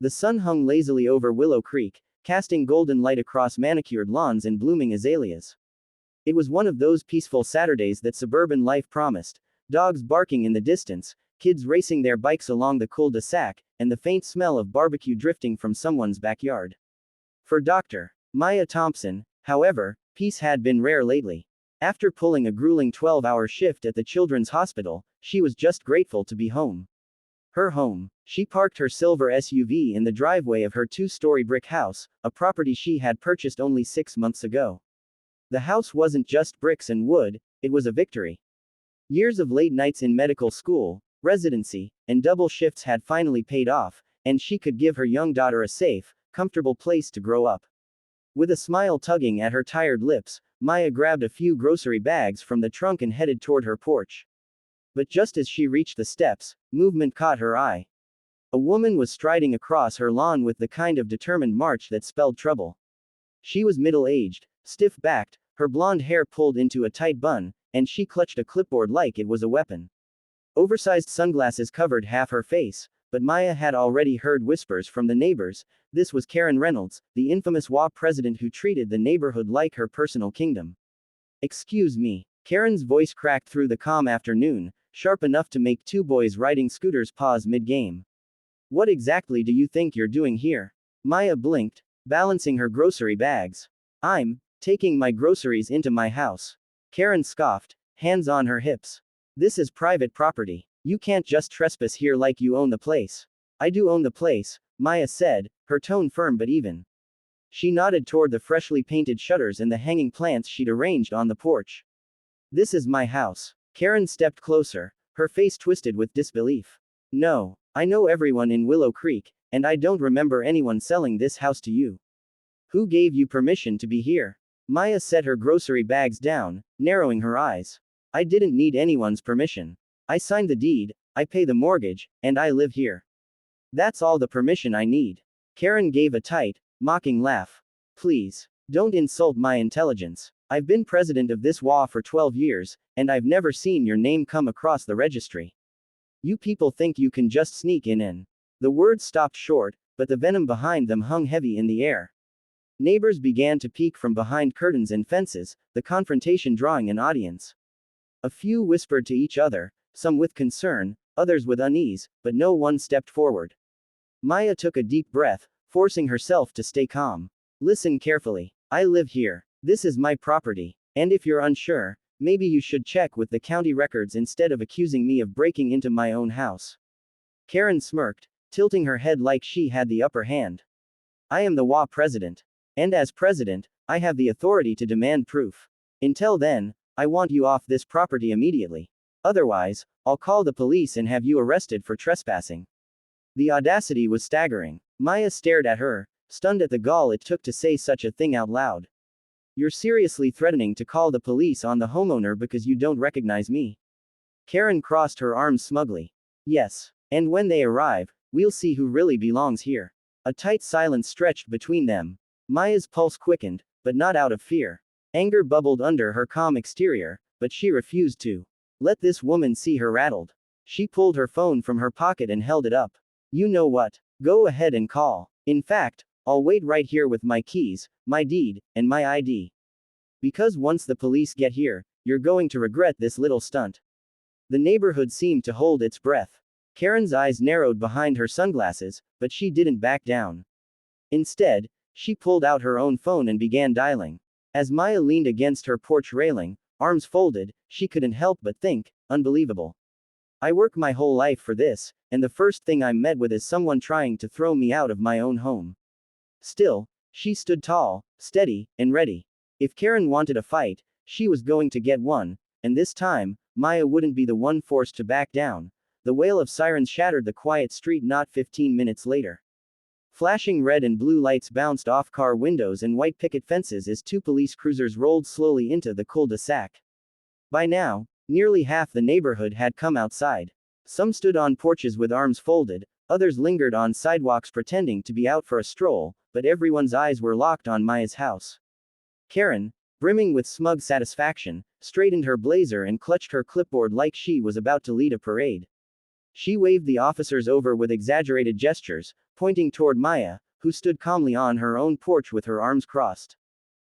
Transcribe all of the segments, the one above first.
The sun hung lazily over Willow Creek, casting golden light across manicured lawns and blooming azaleas. It was one of those peaceful Saturdays that suburban life promised, dogs barking in the distance, kids racing their bikes along the cul-de-sac, and the faint smell of barbecue drifting from someone's backyard. For Dr. Maya Thompson, however, peace had been rare lately. After pulling a grueling 12-hour shift at the Children's Hospital, she was just grateful to be home. Her home. She parked her silver SUV in the driveway of her two-story brick house, a property she had purchased only 6 months ago. The house wasn't just bricks and wood, it was a victory. Years of late nights in medical school, residency, and double shifts had finally paid off, and she could give her young daughter a safe, comfortable place to grow up. With a smile tugging at her tired lips, Maya grabbed a few grocery bags from the trunk and headed toward her porch. But just as she reached the steps, movement caught her eye. A woman was striding across her lawn with the kind of determined march that spelled trouble. She was middle-aged, stiff-backed, her blonde hair pulled into a tight bun, and she clutched a clipboard like it was a weapon. Oversized sunglasses covered half her face, but Maya had already heard whispers from the neighbors. This was Karen Reynolds, the infamous HOA president who treated the neighborhood like her personal kingdom. "Excuse me." Karen's voice cracked through the calm afternoon, sharp enough to make two boys riding scooters pause mid-game. "What exactly do you think you're doing here?" Maya blinked, balancing her grocery bags. "I'm taking my groceries into my house." Karen scoffed, hands on her hips. "This is private property. You can't just trespass here like you own the place." "I do own the place," Maya said, her tone firm but even. She nodded toward the freshly painted shutters and the hanging plants she'd arranged on the porch. "This is my house." Karen stepped closer, her face twisted with disbelief. "No, I know everyone in Willow Creek, and I don't remember anyone selling this house to you. Who gave you permission to be here?" Maya set her grocery bags down, narrowing her eyes. "I didn't need anyone's permission. I signed the deed, I pay the mortgage, and I live here. That's all the permission I need." Karen gave a tight, mocking laugh. "Please, don't insult my intelligence. I've been president of this HOA for 12 years, and I've never seen your name come across the registry. You people think you can just sneak in and—" The words stopped short, but the venom behind them hung heavy in the air. Neighbors began to peek from behind curtains and fences, the confrontation drawing an audience. A few whispered to each other, some with concern, others with unease, but no one stepped forward. Maya took a deep breath, forcing herself to stay calm. "Listen carefully. I live here. This is my property. And if you're unsure, maybe you should check with the county records instead of accusing me of breaking into my own house." Karen smirked, tilting her head like she had the upper hand. "I am the HOA president. And as president, I have the authority to demand proof. Until then, I want you off this property immediately. Otherwise, I'll call the police and have you arrested for trespassing." The audacity was staggering. Maya stared at her, stunned at the gall it took to say such a thing out loud. "You're seriously threatening to call the police on the homeowner because you don't recognize me?" Karen crossed her arms smugly. "Yes. And when they arrive, we'll see who really belongs here." A tight silence stretched between them. Maya's pulse quickened, but not out of fear. Anger bubbled under her calm exterior, but she refused to let this woman see her rattled. She pulled her phone from her pocket and held it up. "You know what? Go ahead and call. In fact, I'll wait right here with my keys, my deed, and my ID. Because once the police get here, you're going to regret this little stunt." The neighborhood seemed to hold its breath. Karen's eyes narrowed behind her sunglasses, but she didn't back down. Instead, she pulled out her own phone and began dialing. As Maya leaned against her porch railing, arms folded, she couldn't help but think, unbelievable. "I work my whole life for this, and the first thing I'm met with is someone trying to throw me out of my own home." Still, she stood tall, steady, and ready. If Karen wanted a fight, she was going to get one, and this time, Maya wouldn't be the one forced to back down. The wail of sirens shattered the quiet street not 15 minutes later. Flashing red and blue lights bounced off car windows and white picket fences as two police cruisers rolled slowly into the cul-de-sac. By now, nearly half the neighborhood had come outside. Some stood on porches with arms folded, others lingered on sidewalks pretending to be out for a stroll, but everyone's eyes were locked on Maya's house. Karen, brimming with smug satisfaction, straightened her blazer and clutched her clipboard like she was about to lead a parade. She waved the officers over with exaggerated gestures, pointing toward Maya, who stood calmly on her own porch with her arms crossed.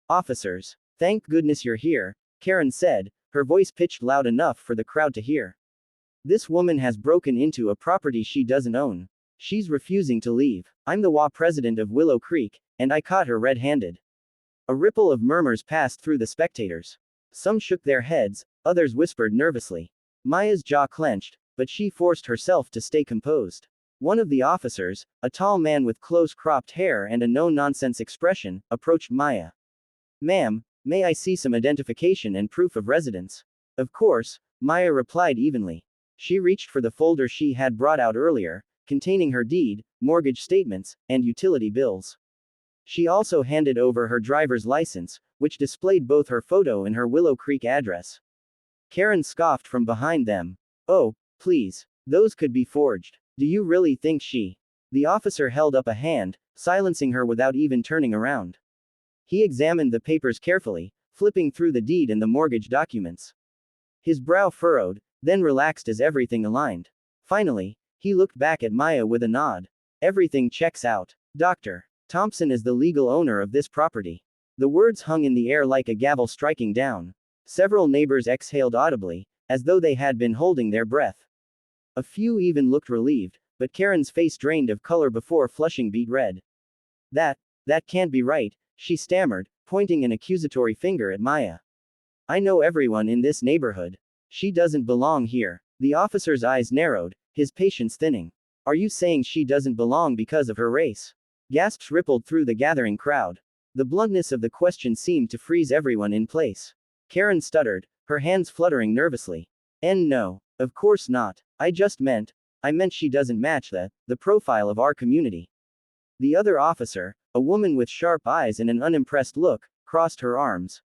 Officers. Thank goodness you're here, Karen said, her voice pitched loud enough for the crowd to hear. This woman has broken into a property she doesn't own. She's refusing to leave. I'm the HOA president of Willow Creek, and I caught her red-handed. A ripple of murmurs passed through the spectators. Some shook their heads, others whispered nervously. Maya's jaw clenched, but she forced herself to stay composed. One of the officers, a tall man with close-cropped hair and a no-nonsense expression, approached Maya. Ma'am, may I see some identification and proof of residence? Of course, Maya replied evenly. She reached for the folder she had brought out earlier, containing her deed, mortgage statements, and utility bills. She also handed over her driver's license, which displayed both her photo and her Willow Creek address. Karen scoffed from behind them. Oh, please. Those could be forged. Do you really think she? The officer held up a hand, silencing her without even turning around. He examined the papers carefully, flipping through the deed and the mortgage documents. His brow furrowed, then relaxed as everything aligned. Finally, he looked back at Maya with a nod. Everything checks out. Dr. Thompson is the legal owner of this property. The words hung in the air like a gavel striking down. Several neighbors exhaled audibly, as though they had been holding their breath. A few even looked relieved, but Karen's face drained of color before flushing beet red. That can't be right, she stammered, pointing an accusatory finger at Maya. I know everyone in this neighborhood. She doesn't belong here. The officer's eyes narrowed, his patience thinning. Are you saying she doesn't belong because of her race? Gasps rippled through the gathering crowd. The bluntness of the question seemed to freeze everyone in place. Karen stuttered, her hands fluttering nervously. No. Of course not. I meant she doesn't match the profile of our community. The other officer, a woman with sharp eyes and an unimpressed look, crossed her arms.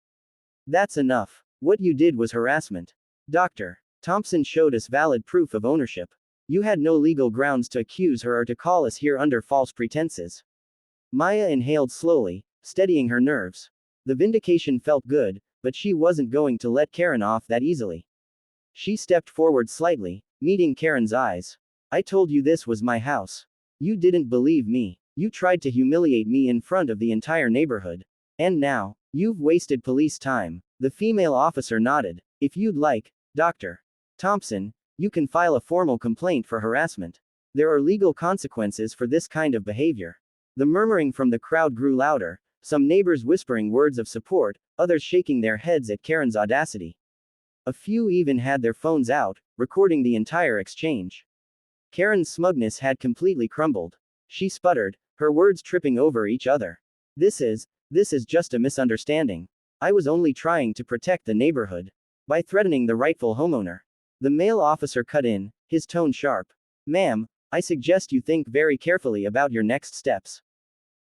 That's enough. What you did was harassment. Dr. Thompson showed us valid proof of ownership. You had no legal grounds to accuse her or to call us here under false pretenses. Maya inhaled slowly, steadying her nerves. The vindication felt good, but she wasn't going to let Karen off that easily. She stepped forward slightly, meeting Karen's eyes. I told you this was my house. You didn't believe me. You tried to humiliate me in front of the entire neighborhood. And now, you've wasted police time. The female officer nodded. If you'd like, Dr. Thompson, you can file a formal complaint for harassment. There are legal consequences for this kind of behavior. The murmuring from the crowd grew louder, some neighbors whispering words of support, others shaking their heads at Karen's audacity. A few even had their phones out, recording the entire exchange. Karen's smugness had completely crumbled. She sputtered, her words tripping over each other. This is just a misunderstanding. I was only trying to protect the neighborhood. By threatening the rightful homeowner. The male officer cut in, his tone sharp. Ma'am, I suggest you think very carefully about your next steps.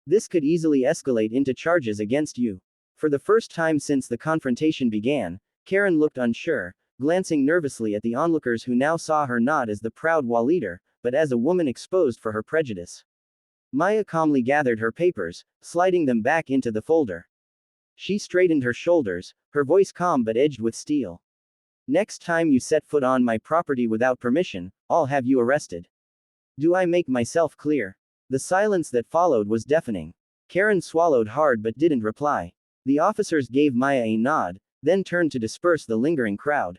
This could easily escalate into charges against you. For the first time since the confrontation began, Karen looked unsure, glancing nervously at the onlookers who now saw her not as the proud HOA leader, but as a woman exposed for her prejudice. Maya calmly gathered her papers, sliding them back into the folder. She straightened her shoulders, her voice calm but edged with steel. Next time you set foot on my property without permission, I'll have you arrested. Do I make myself clear? The silence that followed was deafening. Karen swallowed hard but didn't reply. The officers gave Maya a nod, then turned to disperse the lingering crowd.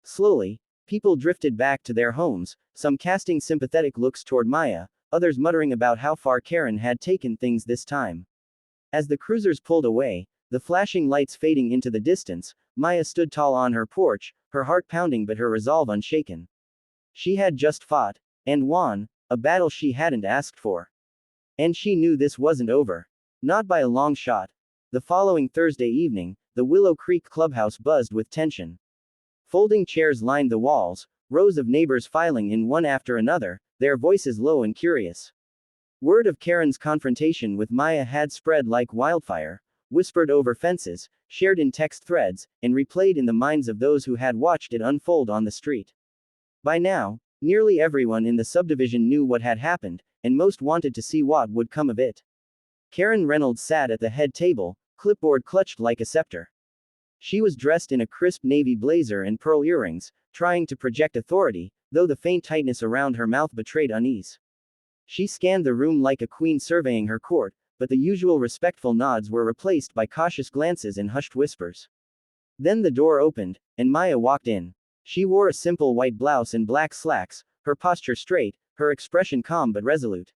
Slowly, people drifted back to their homes, some casting sympathetic looks toward Maya, others muttering about how far Karen had taken things this time. As the cruisers pulled away, the flashing lights fading into the distance, Maya stood tall on her porch, her heart pounding but her resolve unshaken. She had just fought, and won, a battle she hadn't asked for. And she knew this wasn't over. Not by a long shot. The following Thursday evening, the Willow Creek clubhouse buzzed with tension. Folding chairs lined the walls, rows of neighbors filing in one after another, their voices low and curious. Word of Karen's confrontation with Maya had spread like wildfire, whispered over fences, shared in text threads, and replayed in the minds of those who had watched it unfold on the street. By now, nearly everyone in the subdivision knew what had happened, and most wanted to see what would come of it. Karen Reynolds sat at the head table, clipboard clutched like a scepter. She was dressed in a crisp navy blazer and pearl earrings, trying to project authority, though the faint tightness around her mouth betrayed unease. She scanned the room like a queen surveying her court, but the usual respectful nods were replaced by cautious glances and hushed whispers. Then the door opened, and Maya walked in. She wore a simple white blouse and black slacks, her posture straight, her expression calm but resolute.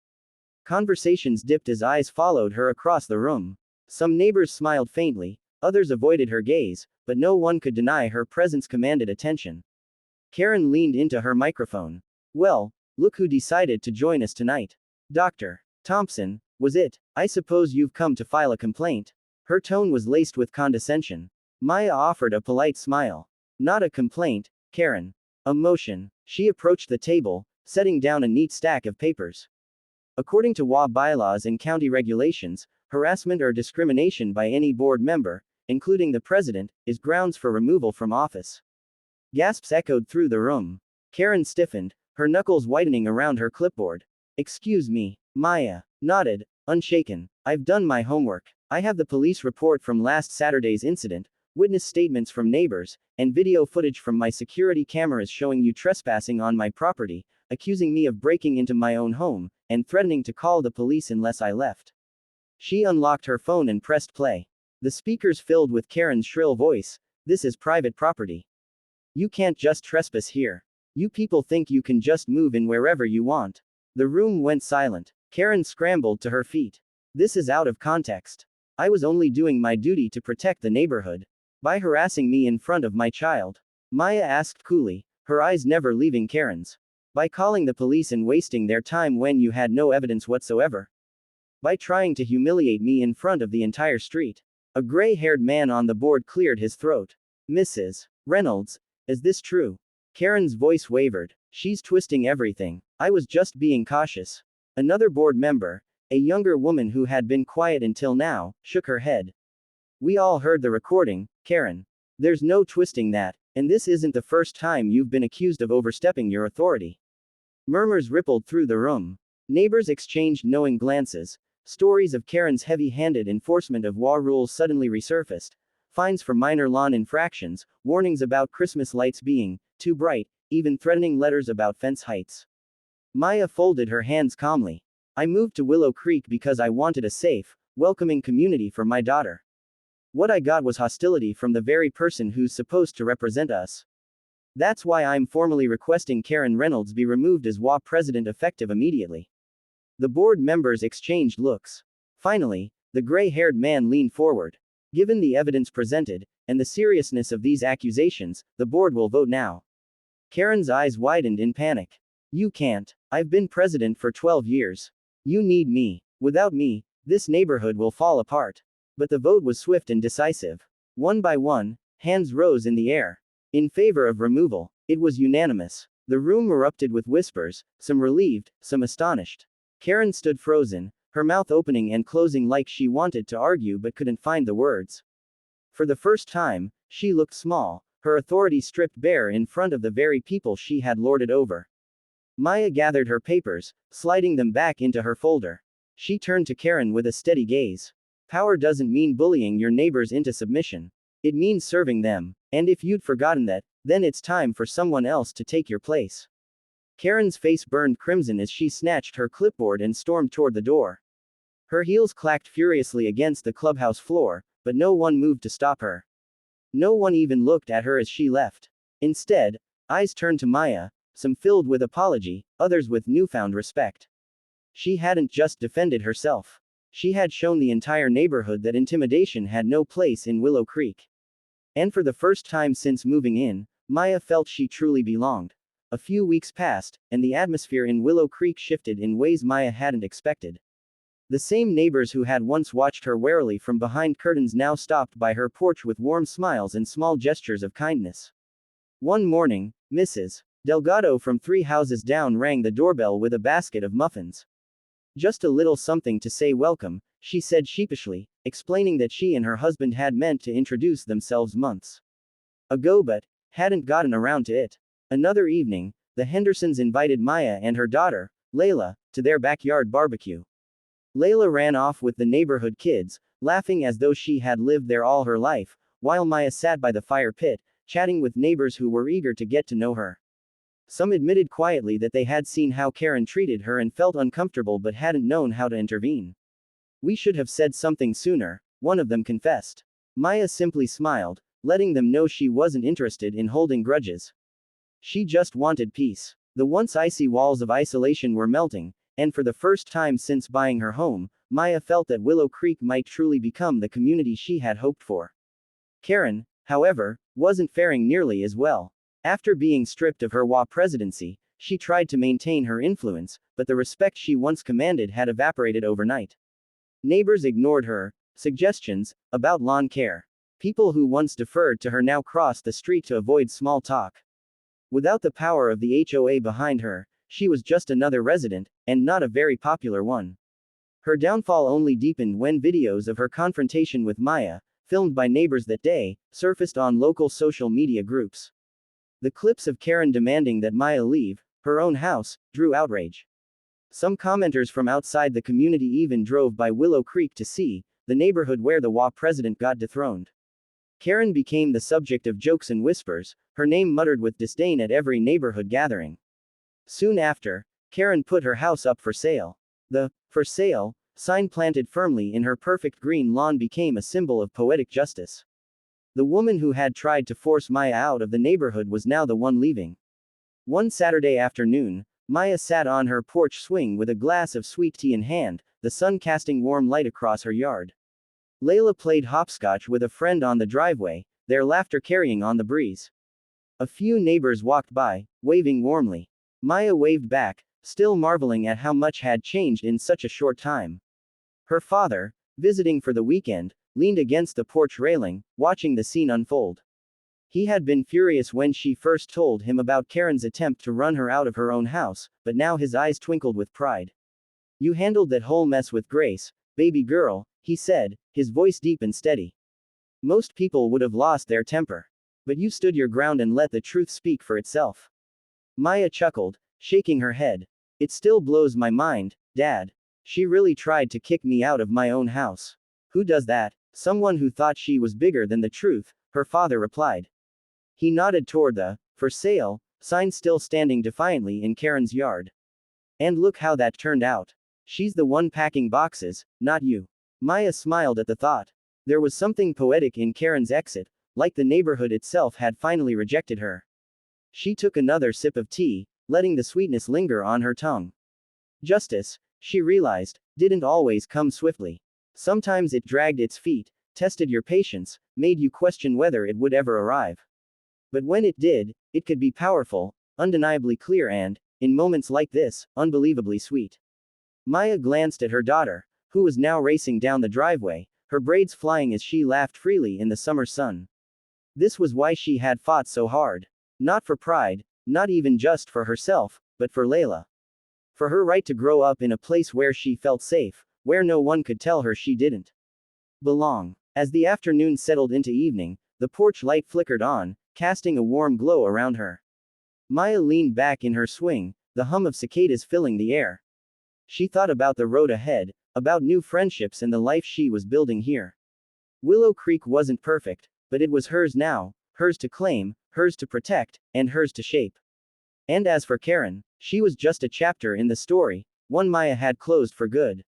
Conversations dipped as eyes followed her across the room. Some neighbors smiled faintly, others avoided her gaze, but no one could deny her presence commanded attention. Karen leaned into her microphone. Well, look who decided to join us tonight. Dr. Thompson, was it? I suppose you've come to file a complaint. Her tone was laced with condescension. Maya offered a polite smile. Not a complaint, Karen. A motion. She approached the table, setting down a neat stack of papers. According to HOA bylaws and county regulations, harassment or discrimination by any board member, including the president, is grounds for removal from office. Gasps echoed through the room. Karen stiffened, her knuckles whitening around her clipboard. Excuse me. Maya nodded, unshaken. I've done my homework. I have the police report from last Saturday's incident, witness statements from neighbors, and video footage from my security cameras showing you trespassing on my property, accusing me of breaking into my own home, and threatening to call the police unless I left. She unlocked her phone and pressed play. The speakers filled with Karen's shrill voice. This is private property. You can't just trespass here. You people think you can just move in wherever you want. The room went silent. Karen scrambled to her feet. This is out of context. I was only doing my duty to protect the neighborhood. By harassing me in front of my child? Maya asked coolly, her eyes never leaving Karen's. By calling the police and wasting their time when you had no evidence whatsoever? By trying to humiliate me in front of the entire street? A gray-haired man on the board cleared his throat. Mrs. Reynolds, is this true? Karen's voice wavered. She's twisting everything. I was just being cautious. Another board member, a younger woman who had been quiet until now, shook her head. We all heard the recording, Karen. There's no twisting that, and this isn't the first time you've been accused of overstepping your authority. Murmurs rippled through the room. Neighbors exchanged knowing glances. Stories of Karen's heavy-handed enforcement of HOA rules suddenly resurfaced. Fines for minor lawn infractions, warnings about Christmas lights being too bright, even threatening letters about fence heights. Maya folded her hands calmly. I moved to Willow Creek because I wanted a safe, welcoming community for my daughter. What I got was hostility from the very person who's supposed to represent us. That's why I'm formally requesting Karen Reynolds be removed as HOA president effective immediately. The board members exchanged looks. Finally, the gray-haired man leaned forward. Given the evidence presented, and the seriousness of these accusations, the board will vote now. Karen's eyes widened in panic. You can't. I've been president for 12 years. You need me. Without me, this neighborhood will fall apart. But the vote was swift and decisive. One by one, hands rose in the air. In favor of removal. It was unanimous. The room erupted with whispers, some relieved, some astonished. Karen stood frozen, her mouth opening and closing like she wanted to argue but couldn't find the words. For the first time, she looked small, her authority stripped bare in front of the very people she had lorded over. Maya gathered her papers, sliding them back into her folder. She turned to Karen with a steady gaze. Power doesn't mean bullying your neighbors into submission. It means serving them, and if you'd forgotten that, then it's time for someone else to take your place. Karen's face burned crimson as she snatched her clipboard and stormed toward the door. Her heels clacked furiously against the clubhouse floor, but no one moved to stop her. No one even looked at her as she left. Instead, eyes turned to Maya, some filled with apology, others with newfound respect. She hadn't just defended herself. She had shown the entire neighborhood that intimidation had no place in Willow Creek. And for the first time since moving in, Maya felt she truly belonged. A few weeks passed, and the atmosphere in Willow Creek shifted in ways Maya hadn't expected. The same neighbors who had once watched her warily from behind curtains now stopped by her porch with warm smiles and small gestures of kindness. One morning, Mrs. Delgado from 3 houses down rang the doorbell with a basket of muffins. Just a little something to say welcome, she said sheepishly, explaining that she and her husband had meant to introduce themselves months ago but hadn't gotten around to it. Another evening, the Hendersons invited Maya and her daughter, Layla, to their backyard barbecue. Layla ran off with the neighborhood kids, laughing as though she had lived there all her life, while Maya sat by the fire pit, chatting with neighbors who were eager to get to know her. Some admitted quietly that they had seen how Karen treated her and felt uncomfortable but hadn't known how to intervene. "We should have said something sooner," one of them confessed. Maya simply smiled, letting them know she wasn't interested in holding grudges. She just wanted peace. The once icy walls of isolation were melting, and for the first time since buying her home, Maya felt that Willow Creek might truly become the community she had hoped for. Karen, however, wasn't faring nearly as well. After being stripped of her HOA presidency, she tried to maintain her influence, but the respect she once commanded had evaporated overnight. Neighbors ignored her suggestions about lawn care. People who once deferred to her now crossed the street to avoid small talk. Without the power of the HOA behind her, she was just another resident, and not a very popular one. Her downfall only deepened when videos of her confrontation with Maya, filmed by neighbors that day, surfaced on local social media groups. The clips of Karen demanding that Maya leave her own house drew outrage. Some commenters from outside the community even drove by Willow Creek to see the neighborhood where the HOA president got dethroned. Karen became the subject of jokes and whispers, her name muttered with disdain at every neighborhood gathering. Soon after, Karen put her house up for sale. The "for sale" sign planted firmly in her perfect green lawn became a symbol of poetic justice. The woman who had tried to force Maya out of the neighborhood was now the one leaving. One Saturday afternoon, Maya sat on her porch swing with a glass of sweet tea in hand, the sun casting warm light across her yard. Layla played hopscotch with a friend on the driveway, their laughter carrying on the breeze. A few neighbors walked by, waving warmly. Maya waved back, still marveling at how much had changed in such a short time. Her father, visiting for the weekend, leaned against the porch railing, watching the scene unfold. He had been furious when she first told him about Karen's attempt to run her out of her own house, but now his eyes twinkled with pride. "You handled that whole mess with grace, baby girl," he said, his voice deep and steady. "Most people would have lost their temper. But you stood your ground and let the truth speak for itself." Maya chuckled, shaking her head. "It still blows my mind, Dad. She really tried to kick me out of my own house." "Who does that?" "Someone who thought she was bigger than the truth," her father replied. He nodded toward the "for sale" sign still standing defiantly in Karen's yard. "And look how that turned out. She's the one packing boxes, not you." Maya smiled at the thought. There was something poetic in Karen's exit, like the neighborhood itself had finally rejected her. She took another sip of tea, letting the sweetness linger on her tongue. Justice, she realized, didn't always come swiftly. Sometimes it dragged its feet, tested your patience, made you question whether it would ever arrive. But when it did, it could be powerful, undeniably clear and, in moments like this, unbelievably sweet. Maya glanced at her daughter, who was now racing down the driveway, her braids flying as she laughed freely in the summer sun. This was why she had fought so hard. Not for pride, not even just for herself, but for Layla. For her right to grow up in a place where she felt safe, where no one could tell her she didn't belong. As the afternoon settled into evening, the porch light flickered on, casting a warm glow around her. Maya leaned back in her swing, the hum of cicadas filling the air. She thought about the road ahead, about new friendships and the life she was building here. Willow Creek wasn't perfect, but it was hers now, hers to claim, hers to protect, and hers to shape. And as for Karen, she was just a chapter in the story, one Maya had closed for good.